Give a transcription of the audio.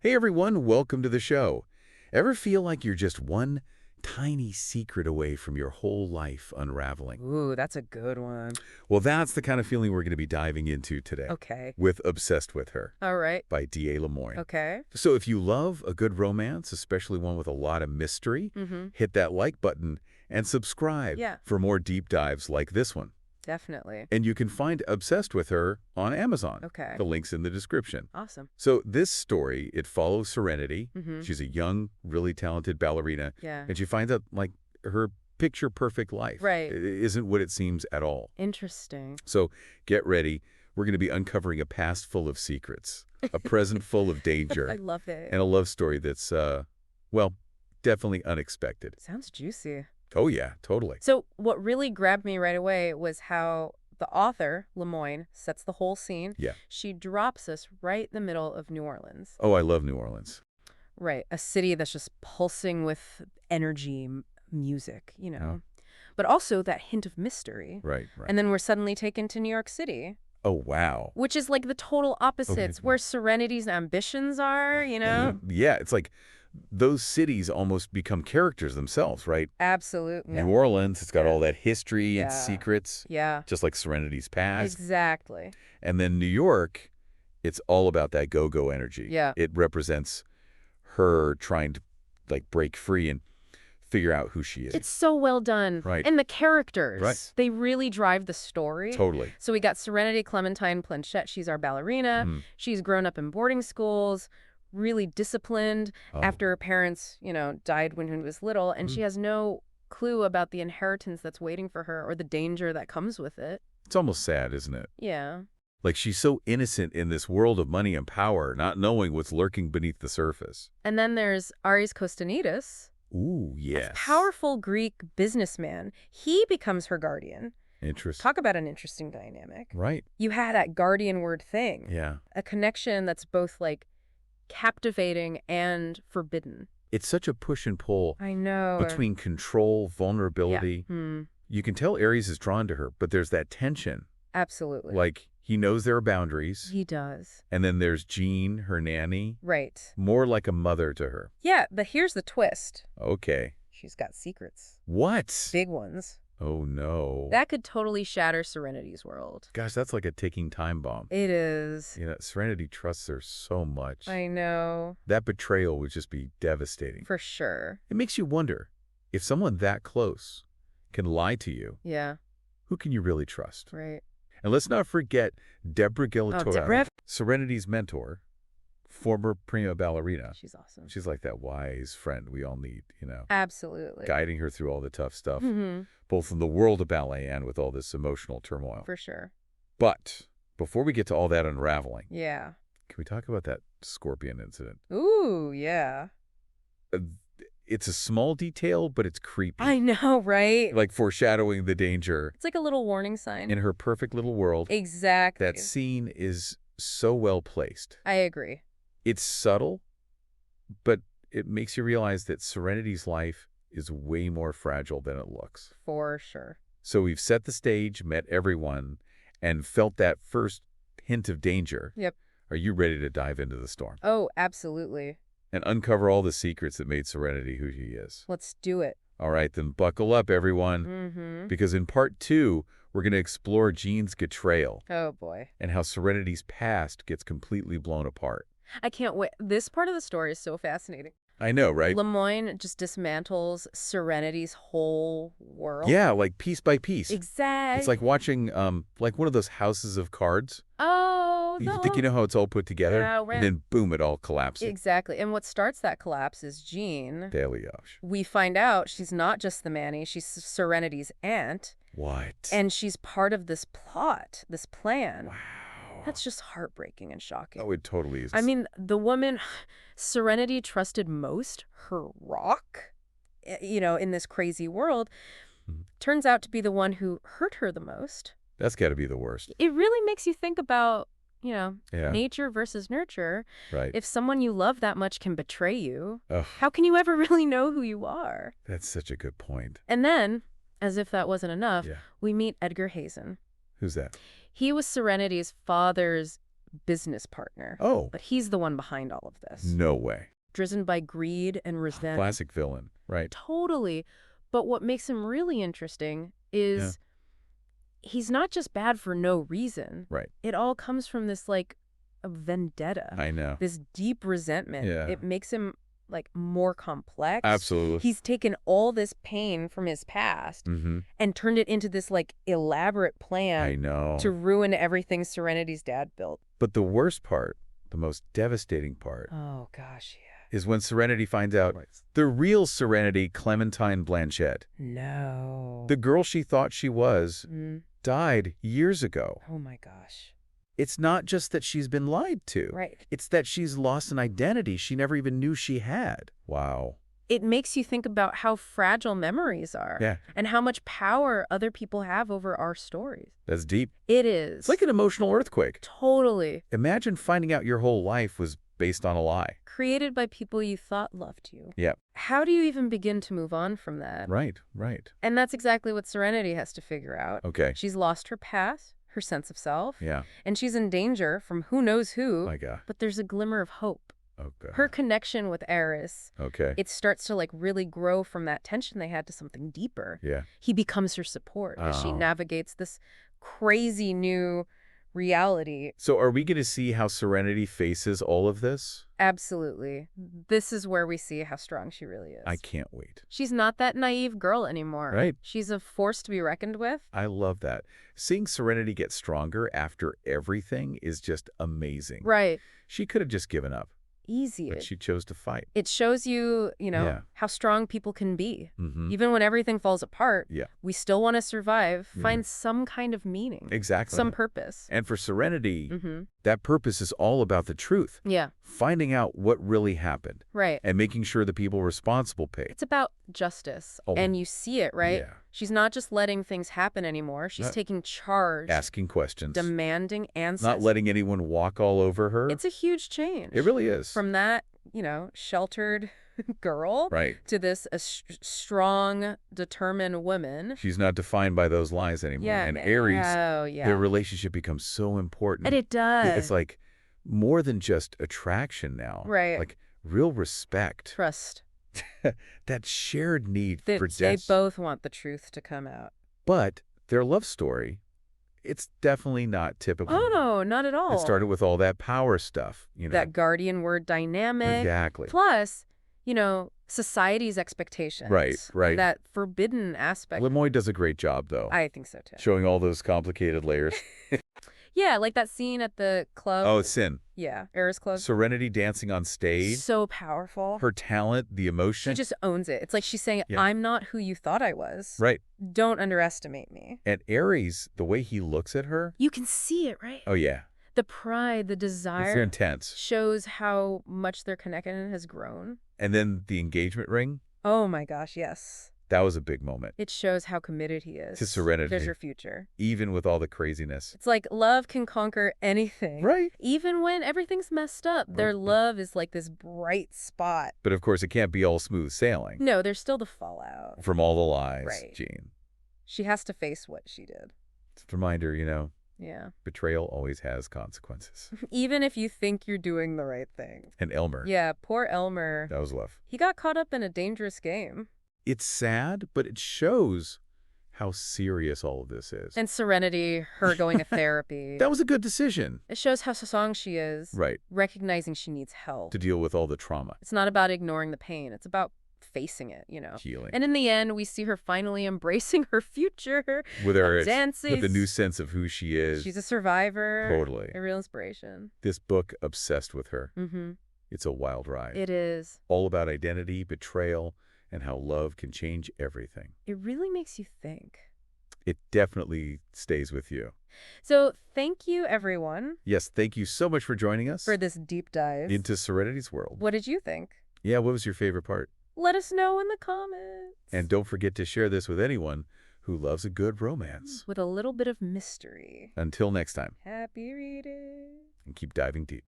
Hey everyone, welcome to the show. Ever feel like you're just one tiny secret away from your whole life unraveling? Ooh, that's a good one. Well, that's the kind of feeling we're going to be diving into today Okay. with Obsessed with Her All right. by D.A. Lemoyne. Okay. So if you love a good romance, especially one with a lot of mystery, Mm-hmm. hit that like button and subscribe Yeah, for more deep dives like this one. definitely. And you can find Obsessed with Her on Amazon. Okay. The link's in the description. Awesome. So this story, it follows Serenity. Mm-hmm. She's a young, really talented ballerina, Yeah. and she finds out, like, her picture-perfect life Right. isn't what it seems at all. Interesting. So get ready. We're going to be uncovering a past full of secrets, a present full of danger, I love it. and a love story that's, well, definitely unexpected. Sounds juicy. Oh, yeah, totally. So what really grabbed me right away was how the author, Lemoyne, sets the whole scene. Yeah. She drops us right in the middle of New Orleans. Oh, I love New Orleans. Right. A city that's just pulsing with energy, music, But also that hint of mystery. Right, right. And then we're suddenly taken to New York City. Oh, wow. Which is like the total opposites, where Serenity's ambitions are, Yeah, it's like those cities almost become characters themselves, right? Absolutely. New Orleans, it's got Yeah. all that history and Yeah. secrets, Yeah, just like Serenity's past. exactly. And then New York, it's all about that go-go energy. Yeah. It represents her trying to, like, break free and figure out who she is. It's so well done. Right. And the characters, Right. they really drive the story. Totally. So we got Serenity Clementine Planchette. She's our ballerina. Mhm. She's grown up in boarding schools, really disciplined Oh. after her parents, died when she was little. And she has no clue about the inheritance that's waiting for her or the danger that comes with it. It's almost sad, isn't it? Yeah. Like, she's so innocent in this world of money and power, not knowing what's lurking beneath the surface. And then there's Ares Kostanidis. Ooh, yes. A powerful Greek businessman. He becomes her guardian. Interesting. Talk about an interesting dynamic. Right. You had that guardian word thing. Yeah. A connection that's both like captivating and forbidden. It's such a push and pull I know. between control, vulnerability. Yeah. Hmm. You can tell Ares is drawn to her, but there's that tension. Absolutely. Like, he knows there are boundaries. He does. And then there's Jean, her nanny, Right. more like a mother to her. Yeah, but here's the twist. Okay. She's got secrets. What? Big ones. Oh, no. That could totally shatter Serenity's world. Gosh, that's like a ticking time bomb. It is. You know, Serenity trusts her so much. I know. That betrayal would just be devastating. For sure. It makes you wonder, if someone that close can lie to you, Yeah. who can you really trust? Right. And let's not forget Deborah Gillatoro, Deborah. Serenity's mentor, former prima ballerina. She's awesome. She's like that wise friend we all need, Absolutely. guiding her through all the tough stuff, Mm-hmm. both in the world of ballet and with all this emotional turmoil. For sure. But before we get to all that unraveling, Yeah. can we talk about that scorpion incident? Ooh, yeah. It's a small detail, but it's creepy. I know, right? Like foreshadowing the danger It's like a little warning sign. in her perfect little world. Exactly. That scene is so well placed. I agree. It's subtle, but it makes you realize that Serenity's life is way more fragile than it looks. For sure. So we've set the stage, met everyone, and felt that first hint of danger. Yep. Are you ready to dive into the storm Oh, absolutely. and uncover all the secrets that made Serenity who she is? Let's do it. All right, then buckle up, everyone, Mm-hmm. because in part 2, we're going to explore Jean's betrayal Oh, boy. and how Serenity's past gets completely blown apart. I can't wait. This part of the story is so fascinating. I know, right? Lemoyne just dismantles Serenity's whole world. Yeah, like piece by piece. Exactly. It's like watching like one of those houses of cards. Oh, You no. think you know how it's all put together, Yeah, right. and then boom, it all collapses. Exactly. And what starts that collapse is Jean. Deliage. We find out she's not just the Manny, she's Serenity's aunt. What? And she's part of this plot, this plan. Wow. That's just heartbreaking and shocking. Oh, it totally is. I mean, the woman Serenity trusted most, her rock, in this crazy world, turns out to be the one who hurt her the most. That's got to be the worst. It really makes you think about, Yeah. nature versus nurture. Right. If someone you love that much can betray you, Ugh, how can you ever really know who you are? that's such a good point. And then, as if that wasn't enough, Yeah. we meet Edgar Hazen. Who's that? He was Serenity's father's business partner. Oh, But he's the one behind all of this. no way. Driven by greed and resentment. Classic villain, right? Totally. But what makes him really interesting Yeah. is he's not just bad for no reason. Right. It all comes from this, like, a vendetta. I know. This deep resentment. Yeah. It makes him, like, more complex. Absolutely. He's taken all this pain from his past and turned it into this, like, elaborate I plan know. to ruin everything Serenity's dad built. But the worst part, the most devastating part, Oh, gosh, yeah. is when Serenity finds out the real Serenity, Clementine Blanchett, No. the girl she thought she was, died years ago. Oh, my gosh. It's not just that she's been lied to. Right. It's that she's lost an identity she never even knew she had. Wow. It makes you think about how fragile memories are. Yeah. And how much power other people have over our stories. That's deep. It is. It's like an emotional earthquake. Totally. Imagine finding out your whole life was based on a lie. Created by people you thought loved you. Yep. How do you even begin to move on from that? Right, right. And that's exactly what Serenity has to figure out. Okay. She's lost her path, her sense of self. Yeah. And she's in danger from who knows who. My God. But there's a glimmer of hope. Okay. Her connection with Ares, Okay. it starts to, like, really grow from that tension they had to something deeper. Yeah. He becomes her support as she Oh. navigates this crazy new reality. So are we going to see how Serenity faces all of this? Absolutely. This is where we see how strong she really is. I can't wait. She's not that naive girl anymore. Right. She's a force to be reckoned with. I love that. Seeing Serenity get stronger after everything is just amazing. Right. She could have just given up, Easy. but she chose to fight. It shows you, Yeah. how strong people can be. Mm-hmm. Even when everything falls apart, Yeah. we still want to survive, Yeah. find some kind of meaning. Exactly. Some purpose. And for Serenity, Mm-hmm. that purpose is all about the truth. Yeah, Finding out what really happened right. and making sure the people responsible pay. It's about justice, Oh. and you see it, right? Yeah. She's not just letting things happen anymore. She's Not- taking charge, Asking questions. demanding answers. Not letting anyone walk all over her. It's a huge change. It really is. From that, sheltered girl Right. to this strong, determined woman. She's not defined by those lies anymore. Yeah. And Ares, Oh, yeah. their relationship becomes so important. And it does. It's like more than just attraction now. Right. Like real respect. Trust. That shared need They for death. both want the truth to come out. But their love story, it's definitely not typical. Oh, no, not at all. It started with all that power stuff, That guardian word dynamic. Exactly. Plus, society's expectations. Right. That forbidden aspect. Lemoy does a great job, though, I think so, too. showing all those complicated layers. Yeah, like that scene at the club. Oh, Sin. Yeah, Ares Club. Serenity dancing on stage. So powerful. Her talent, the emotion. She just owns it. It's like she's saying, Yeah. I'm not who you thought I was. Right. Don't underestimate me. And Ares, the way he looks at her. You can see it, right? Oh, yeah. The pride, the It's desire intense. shows how much their connection has grown. And then the engagement ring. Oh my gosh, yes. That was a big moment. It shows how committed he is. To Serenity. There's your future. Even with all the craziness. It's like love can conquer anything. Right. Even when everything's messed up, their Right. love is like this bright spot. But of course, it can't be all smooth sailing. No, there's still the fallout. From all the lies, Right. Jean. She has to face what she did. It's a reminder, Yeah. betrayal always has consequences. Even if you think you're doing the right thing. And Elmer. Yeah, poor Elmer. That was rough. He got caught up in a dangerous game. It's sad, but it shows how serious all of this is. And Serenity, her going to therapy. That was a good decision. It shows how strong she is. Right. Recognizing she needs help. To deal with all the trauma. It's not about ignoring the pain. It's about facing it, Healing. And in the end, we see her finally embracing her future. With her dancing. with the new sense of who she is. She's a survivor. Totally. A real inspiration. This book, obsessed with her. Mm-hmm. It's a wild ride. It is. All about identity, betrayal, and how love can change everything. It really makes you think. It definitely stays with you. So thank you, everyone. Yes, thank you so much for joining us. For this deep dive. Into Serenity's world. What did you think? Yeah, what was your favorite part? Let us know in the comments. And don't forget to share this with anyone who loves a good romance. With a little bit of mystery. Until next time. Happy reading. And keep diving deep.